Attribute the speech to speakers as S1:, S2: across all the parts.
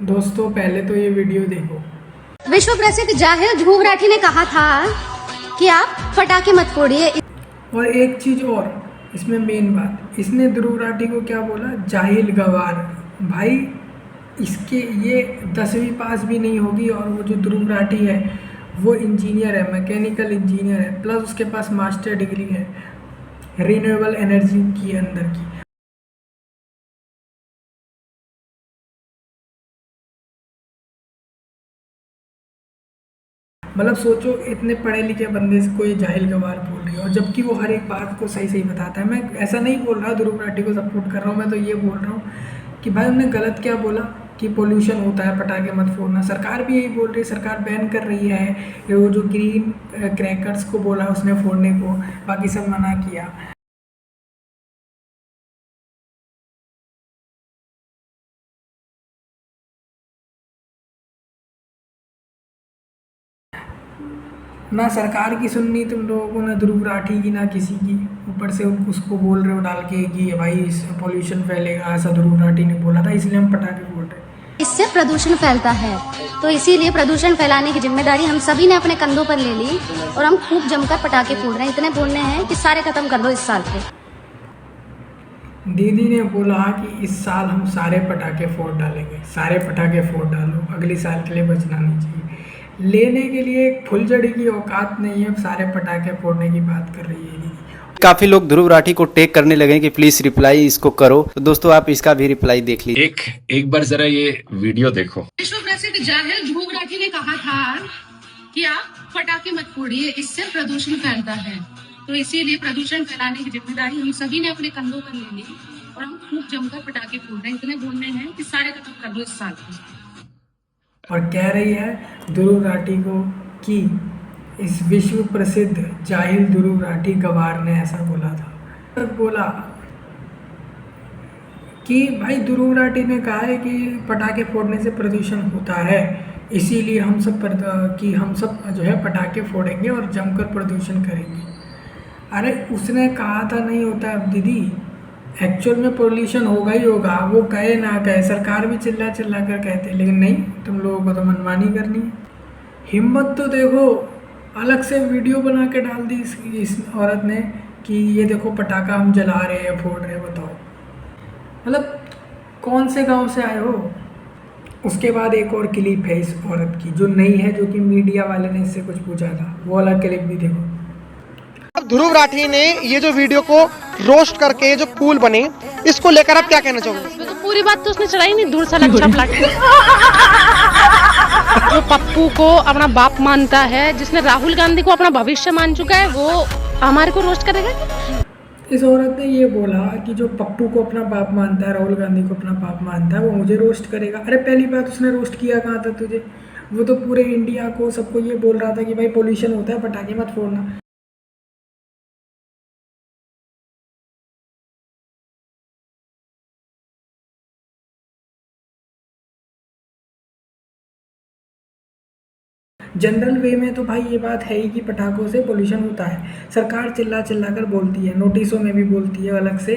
S1: दोस्तों पहले तो ये वीडियो देखो।
S2: विश्व प्रसिद्ध जाहिल ध्रुव राठी ने कहा था कि आप पटाखे मत फोड़िए।
S1: और एक चीज और, इसमें मेन बात, इसने ध्रुव राठी को क्या बोला? जाहिल गवार। भाई इसके ये 10वीं पास भी नहीं होगी, और वो जो ध्रुव राठी है वो इंजीनियर है, मैकेनिकल इंजीनियर है, प्लस उसके पास मास्टर डिग्री है रिन्यूएबल एनर्जी की अंदर की। मतलब सोचो, इतने पढ़े लिखे बंदे से कोई जाहिल गवार बोल रही है, और जबकि वो हर एक बात को सही सही बताता है। मैं ऐसा नहीं बोल रहा ध्रुव राठी को सपोर्ट कर रहा हूँ, मैं तो ये बोल रहा हूँ कि भाई उन्होंने गलत क्या बोला कि पोल्यूशन होता है, पटाखे मत फोड़ना। सरकार भी यही बोल रही है, सरकार बैन कर रही है। ये वो जो ग्रीन क्रैकर्स को बोला उसने फोड़ने को, बाकी सब मना किया। ना सरकार की सुननी तुम लोगों को, ना ध्रुव राठी की, ना किसी की। ऊपर से उसको बोल रहे हो डाल के कि भाई पोल्यूशन फैलेगा, ऐसा ध्रुव राठी ने बोला था इसलिए हम पटाखे फोड़ रहे हैं।
S2: इससे प्रदूषण फैलता है, तो इसीलिए प्रदूषण फैलाने की जिम्मेदारी हम सभी ने अपने कंधों पर ले ली और हम खूब जमकर पटाखे फोड़ रहे हैं। इतने फोड़ने हैं कि सारे खत्म कर दो इस साल के।
S1: दीदी ने बोला कि इस साल हम सारे पटाखे फोड़ डालेंगे। सारे पटाखे फोड़ डालो, अगले साल के लिए बचना नहीं चाहिए। लेने के लिए एक फुलझड़ी की औकात नहीं है, सारे पटाखे फोड़ने की बात कर रही है दीदी।
S3: काफी लोग ध्रुव राठी को टैग करने लगे कि प्लीज रिप्लाई इसको करो। तो दोस्तों आप इसका भी रिप्लाई देख लीजिए।
S4: एक बार जरा ये वीडियो देखो।
S5: विश्व प्रसिद्ध जाहिल ध्रुव राठी ने कहा था कि आप पटाखे मत फोड़िए, इससे प्रदूषण फैलता है, तो इसीलिए प्रदूषण फैलाने की जिम्मेदारी हम सभी ने अपने कंधों पर ले ली और हम खूब जमकर पटाखे फोड़ रहे हैं। इतने बोलने हैं कि सारे खत्म कर दो इस साल के।
S1: और कह रही है ध्रुव राठी को कि इस विश्व प्रसिद्ध जाहिल ध्रुव राठी गवार ने ऐसा बोला था। बोला कि भाई ध्रुव राठी ने कहा है कि पटाखे फोड़ने से प्रदूषण होता है, इसीलिए हम सब जो है पटाखे फोड़ेंगे और जमकर प्रदूषण करेंगे। अरे उसने कहा था नहीं होता है दीदी, एक्चुअल में पोल्यूशन होगा ही होगा, वो कहे ना कहे। सरकार भी चिल्ला चिल्ला कर कहते हैं, लेकिन नहीं, तुम लोगों को तो मनमानी करनी है। हिम्मत तो देखो, अलग से वीडियो बना के डाल दी इस औरत ने कि ये देखो पटाखा हम जला रहे हैं, फोड़ रहे हैं। बताओ मतलब कौन से गांव से आए हो? उसके बाद एक और क्लिप है इस औरत की जो नई है, जो कि मीडिया वाले ने इससे कुछ पूछा था, वो वाला क्लिप भी देखो।
S6: ध्रुव राठी ने ये जो वीडियो को रोस्ट करके जो कूल बने, इसको लेकर आप क्या कहना चाहोगे?
S7: तो पूरी बात तो उसने चलाई नहीं, दूर से लच्छा पलाट। जो पप्पू को अपना बाप मानता है, जिसने राहुल गांधी को अपना भविष्य मान चुका है, वो हमारे को रोस्ट करेगा।
S1: इस औरत ने ये बोला कि जो पप्पू को अपना बाप मानता है, राहुल गांधी को अपना बाप मानता है, वो मुझे रोस्ट करेगा। अरे पहली बात, उसने रोस्ट किया कहाँ था तुझे? वो तो पूरे इंडिया को, सबको ये बोल रहा था कि भाई पोल्यूशन होता है, पटाखे मत फोड़ना। जनरल वे में तो भाई ये बात है ही कि पटाखों से पोल्यूशन होता है। सरकार चिल्ला चिल्ला कर बोलती है, नोटिसों में भी बोलती है, अलग से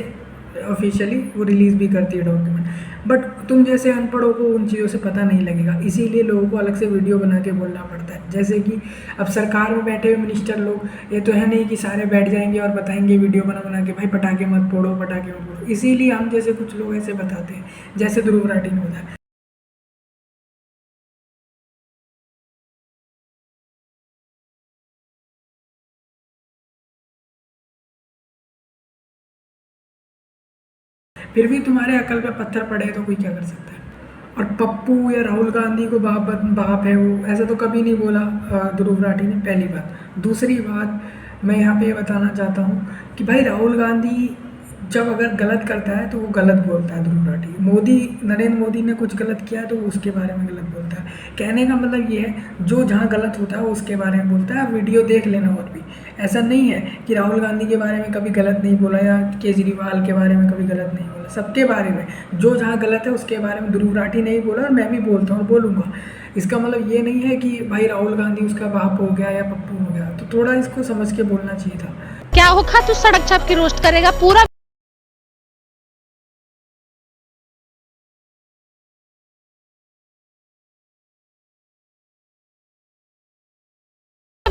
S1: ऑफिशियली वो रिलीज़ भी करती है डॉक्यूमेंट। बट तुम जैसे अनपढ़ों को उन चीज़ों से पता नहीं लगेगा, इसीलिए लोगों को अलग से वीडियो बना के बोलना पड़ता है। जैसे कि अब सरकार में बैठे हुए मिनिस्टर लोग, ये तो है नहीं कि सारे बैठ जाएंगे और बताएंगे वीडियो बना बना के भाई पटाखे मत फोड़ो, पटाखे मत फोड़ो। इसीलिए हम जैसे कुछ लोग ऐसे बताते हैं, जैसे ध्रुव राठी ने बताया। फिर भी तुम्हारे अकल पे पत्थर पड़े तो कोई क्या कर सकता है। और पप्पू या राहुल गांधी को बाप है वो, ऐसा तो कभी नहीं बोला ध्रुव राठी ने, पहली बात। दूसरी बात मैं यहाँ पे ये बताना चाहता हूँ कि भाई राहुल गांधी जब अगर गलत करता है तो वो गलत बोलता है ध्रुव राठी। नरेंद्र मोदी ने कुछ गलत किया है तो उसके बारे में गलत बोलता है। कहने का मतलब ये है, जो जहाँ गलत होता है वो उसके बारे में बोलता है। वीडियो देख लेना। और भी ऐसा नहीं है कि राहुल गांधी के बारे में कभी गलत नहीं बोला या केजरीवाल के बारे में कभी गलत नहीं बोला। सबके बारे में जो जहाँ गलत है उसके बारे में ध्रुव राठी नहीं बोला, और मैं भी बोलता हूँ और बोलूँगा। इसका मतलब ये नहीं है कि भाई राहुल गांधी उसका बाप हो गया या पप्पू हो गया। तो थोड़ा इसको समझ के बोलना चाहिए था।
S7: क्या होगा, तू सड़क छाप के रोस्ट करेगा पूरा।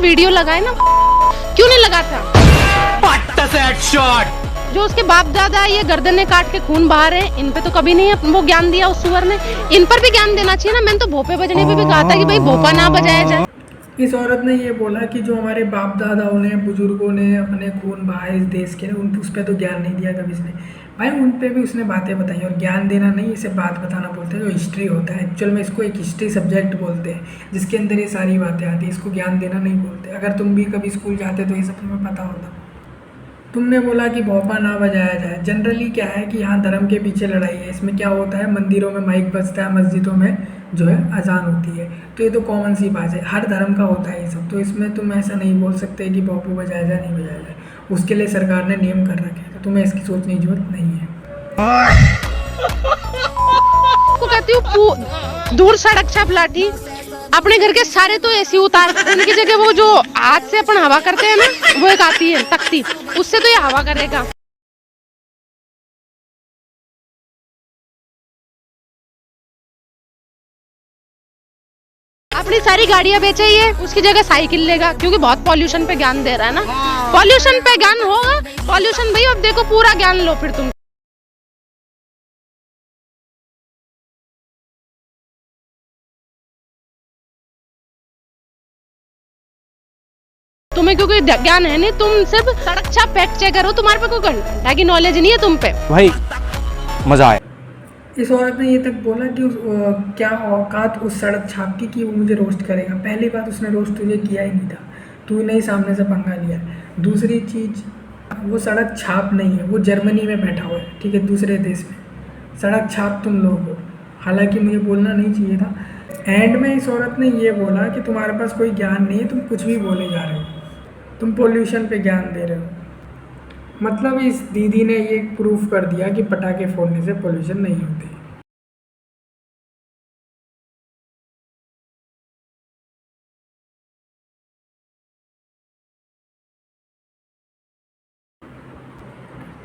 S7: वीडियो लगाए ना, क्यों नहीं लगाता? जो उसके बाप दादा ये गर्दनें काट के खून बहा रहे हैं, इन पे तो कभी नहीं वो ज्ञान दिया उस सुअर ने। इन पर भी ज्ञान देना चाहिए ना। मैंने तो भोपे बजने पे भी कहा था कि भाई भोपा ना बजाया जाए।
S1: इस औरत ने ये बोला कि जो हमारे बाप दादाओं ने, बुजुर्गों ने अपने खून बहाए इस देश के लिए, उस पर तो ज्ञान नहीं दिया कभी इसने। भाई उन पे भी उसने बातें बताई, और ज्ञान देना नहीं, इसे बात बताना बोलते हैं, जो हिस्ट्री होता है। एक्चुअल में इसको एक हिस्ट्री सब्जेक्ट बोलते हैं, जिसके अंदर ये सारी बातें आती हैं। इसको ज्ञान देना नहीं बोलते। अगर तुम भी कभी स्कूल जाते तो ये सब तुम्हें पता होता। तुमने बोला कि भोपा ना बजाया जाए। जनरली क्या है कि यहाँ धर्म के पीछे लड़ाई है। इसमें क्या होता है, मंदिरों में माइक बजता है, मस्जिदों में जो है अजान होती है, तो ये तो कॉमन सी बात है, हर धर्म का होता है ये सब। तो इसमें तुम ऐसा नहीं बोल सकते कि भोपू बजाया जाए, नहीं बजाया जाए। उसके लिए सरकार ने नियम कर रखे हैं, तो तुम्हें इसकी सोचने की जरूरत नहीं है।
S7: को कहती हूँ दूर सड़क छाप लाठी। अपने घर के सारे तो ऐसी उतार, उनकी जगह वो जो हाथ से अपन हवा करते हैं ना, वो एक आती है तख्ती, उससे तो ये हवा करेगा। अपनी सारी गाड़ियां बेचे ये, उसकी जगह साइकिल लेगा, क्योंकि बहुत पॉल्यूशन पे ज्ञान दे रहा है ना। पॉल्यूशन पे ज्ञान होगा, पॉल्यूशन भाई अब देखो पूरा ज्ञान लो फिर तुम। तुम्हें क्योंकि ज्ञान है नहीं, तुम सिर्फ सड़क छाप फैक्ट चेक करो, तुम्हारे पे कोई घंटा की नॉलेज नहीं है तुम पे।
S3: भाई मजा आया।
S1: इस औरत ने ये तक बोला कि क्या औकात उस सड़क छाप की कि वो मुझे रोस्ट करेगा। पहली बात, उसने रोस्ट तुझे किया ही नहीं था, तूने ही सामने से पंगा लिया। दूसरी चीज़, वो सड़क छाप नहीं है, वो जर्मनी में बैठा हुआ है, ठीक है, दूसरे देश में। सड़क छाप तुम लोग हो, हालांकि मुझे बोलना नहीं चाहिए था। एंड में इस औरत ने ये बोला कि तुम्हारे पास कोई ज्ञान नहीं है, तुम कुछ भी बोले जा रहे हो, तुम पोल्यूशन पे ज्ञान दे रहे हो। मतलब इस दीदी ने ये प्रूफ कर दिया कि पटाखे फोड़ने से पोल्यूशन नहीं होती।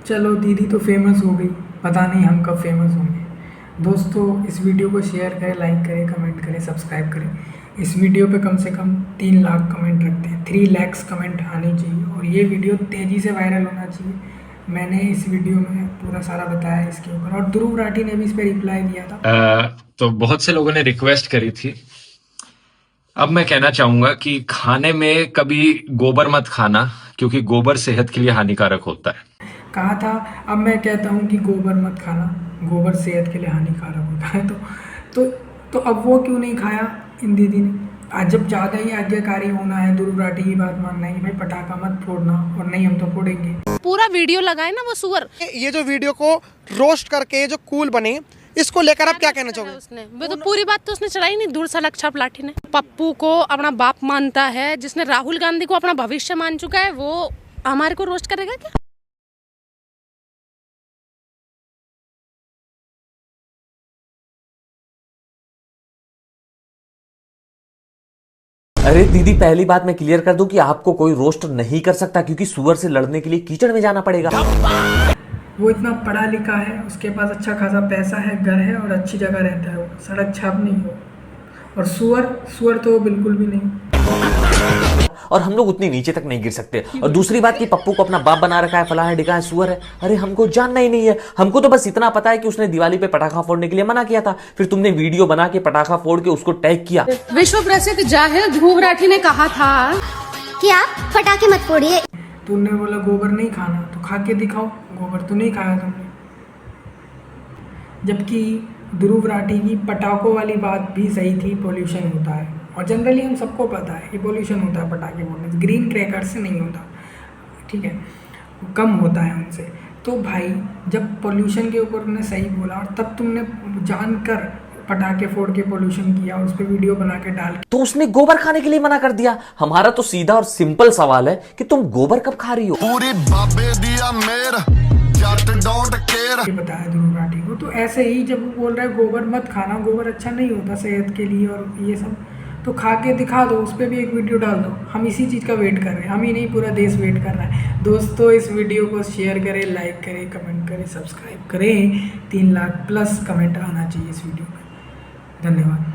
S1: चलो दीदी तो फेमस हो गई, पता नहीं हम कब फेमस होंगे। दोस्तों इस वीडियो को शेयर करें, लाइक करें, कमेंट करें, सब्सक्राइब करें। इस वीडियो पे कम से कम 3 लाख कमेंट रखते हैं, 3 लाख कमेंट आने चाहिए, और ये वीडियो तेज़ी से वायरल होना चाहिए। मैंने इस वीडियो में पूरा सारा बताया इसके ऊपर, और ध्रुव राठी ने भी इस पर रिप्लाई दिया था।
S4: तो बहुत से लोगों ने रिक्वेस्ट करी थी। अब मैं कहना चाहूंगा कि खाने में कभी गोबर मत खाना, क्योंकि गोबर सेहत के लिए हानिकारक होता है।
S1: कहा था, अब मैं कहता हूँ कि गोबर मत खाना, गोबर सेहत के लिए हानिकारक होता है। तो अब वो क्यों नहीं खाया इन दीदी ने? आज जब ज़्यादा ही आज्ञाकारी होना है, ध्रुव राठी की बात मानना है कि भाई पटाखा मत फोड़ना, और नहीं हम तो फोड़ेंगे।
S7: पूरा वीडियो लगाए ना वो सुअर।
S6: ये जो वीडियो को रोस्ट करके जो कूल बने, इसको लेकर आप क्या कहना चाहोगे?
S7: उसने वो तो पूरी बात तो उसने चढ़ाई नहीं, दूर सड़क छाप लाठी ने। पप्पू को अपना बाप मानता है, जिसने राहुल गांधी को अपना भविष्य मान चुका है, वो हमारे को रोस्ट करेगा क्या?
S8: अरे दीदी, पहली बात मैं क्लियर कर दूं कि आपको कोई रोस्ट नहीं कर सकता, क्योंकि सुअर से लड़ने के लिए कीचड़ में जाना पड़ेगा।
S1: वो इतना पढ़ा लिखा है, उसके पास अच्छा खासा पैसा है, घर है, और अच्छी जगह रहता है, वो सड़क छाप नहीं हो। और सुअर तो बिल्कुल भी नहीं।
S8: और हम लोग उतनी नीचे तक नहीं गिर सकते। और दूसरी बात कि पप्पू को अपना बाप बना रखा है, फला है, डिका है, सुअर है। अरे हमको जानना ही नहीं है, हमको तो बस इतना पता है कि उसने दिवाली पे पटाखा फोड़ने के लिए मना किया था, फिर तुमने वीडियो बना के पटाखा फोड़ के उसको टैग किया।
S5: विश्व प्रसिद्ध जाहिर ध्रुव राठी ने कहा था
S2: कि आप पटाखे मत फोड़िए।
S1: तुमने बोला गोबर नहीं खाना, तो खा के दिखाओ, गोबर तो नहीं खाया तुमने। जबकि ध्रुव राठी की पटाखों वाली बात भी सही थी, पोल्यूशन होता है, और जनरली हम सबको पता है कि पोल्यूशन होता है पटाखे फोड़ने से, ग्रीन क्रैकर से नहीं होता, ठीक है, कम होता है उनसे। तो भाई जब पोल्यूशन के ऊपर उन्होंने सही बोला, और तब तुमने जानकर पटाखे फोड़ के पोल्यूशन किया और उस पर वीडियो बना के डाल,
S8: तो उसने गोबर खाने के लिए मना कर दिया। हमारा तो सीधा और सिंपल सवाल है कि तुम गोबर कब खा रही हो?
S9: पूरी बाबे दिया मेर जट डोंट केयर
S1: बताया ध्रुव राठी को। तो ऐसे ही जब वो बोल रहा है गोबर मत खाना, गोबर अच्छा नहीं होता सेहत के लिए, और ये सब, तो खा के दिखा दो, उस पर भी एक वीडियो डाल दो। हम इसी चीज़ का वेट कर रहे हैं, हम ही नहीं पूरा देश वेट कर रहा है। दोस्तों इस वीडियो को शेयर करें, लाइक करें, कमेंट करें, सब्सक्राइब करें। 3 लाख प्लस कमेंट आना चाहिए इस वीडियो में। धन्यवाद।